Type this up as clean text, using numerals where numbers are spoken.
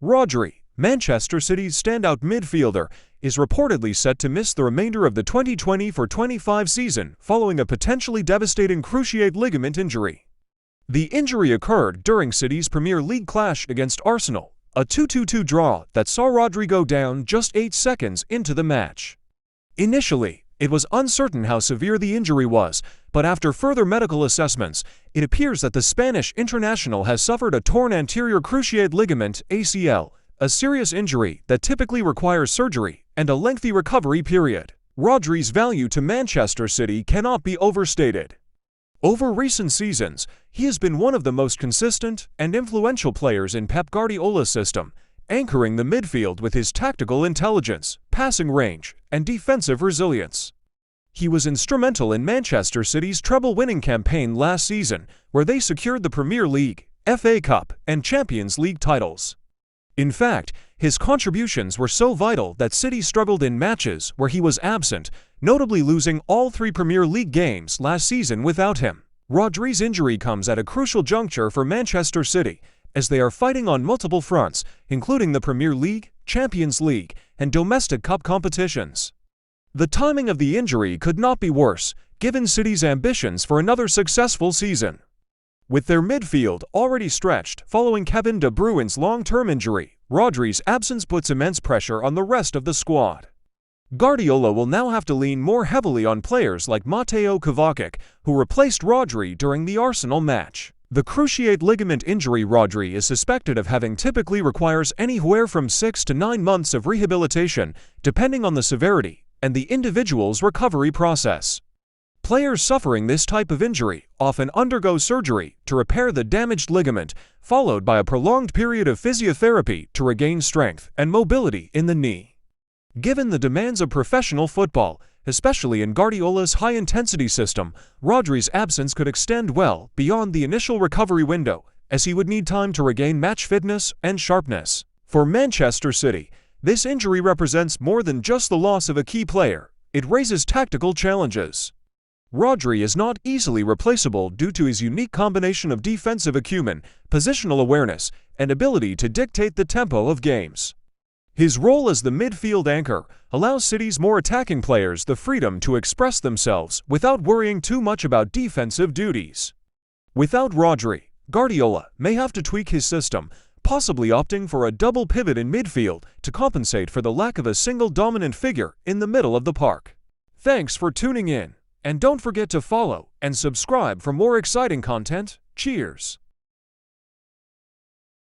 Rodri, Manchester City's standout midfielder, is reportedly set to miss the remainder of the 2024-25 season following a potentially devastating cruciate ligament injury. The injury occurred during City's Premier League clash against Arsenal, a 2-2 draw that saw Rodri go down just 8 seconds into the match. Initially, it was uncertain how severe the injury was, but after further medical assessments, it appears that the Spanish international has suffered a torn anterior cruciate ligament (ACL), a serious injury that typically requires surgery and a lengthy recovery period. Rodri's value to Manchester City cannot be overstated. Over recent seasons, he has been one of the most consistent and influential players in Pep Guardiola's system, anchoring the midfield with his tactical intelligence, passing range, and defensive resilience. He was instrumental in Manchester City's treble-winning campaign last season, where they secured the Premier League, FA Cup, and Champions League titles. In fact, his contributions were so vital that City struggled in matches where he was absent, notably losing all 3 Premier League games last season without him. Rodri's injury comes at a crucial juncture for Manchester City, as they are fighting on multiple fronts, including the Premier League, Champions League, and domestic cup competitions. The timing of the injury could not be worse, given City's ambitions for another successful season. With their midfield already stretched following Kevin De Bruyne's long-term injury, Rodri's absence puts immense pressure on the rest of the squad. Guardiola will now have to lean more heavily on players like Mateo Kovacic, who replaced Rodri during the Arsenal match. The cruciate ligament injury Rodri is suspected of having typically requires anywhere from 6 to 9 months of rehabilitation, depending on the severity and the individual's recovery process. Players suffering this type of injury often undergo surgery to repair the damaged ligament, followed by a prolonged period of physiotherapy to regain strength and mobility in the knee. Given the demands of professional football, especially in Guardiola's high-intensity system, Rodri's absence could extend well beyond the initial recovery window, as he would need time to regain match fitness and sharpness. For Manchester City, this injury represents more than just the loss of a key player. It raises tactical challenges. Rodri is not easily replaceable due to his unique combination of defensive acumen, positional awareness, and ability to dictate the tempo of games. His role as the midfield anchor allows City's more attacking players the freedom to express themselves without worrying too much about defensive duties. Without Rodri, Guardiola may have to tweak his system, possibly opting for a double pivot in midfield to compensate for the lack of a single dominant figure in the middle of the park. Thanks for tuning in, and don't forget to follow and subscribe for more exciting content. Cheers!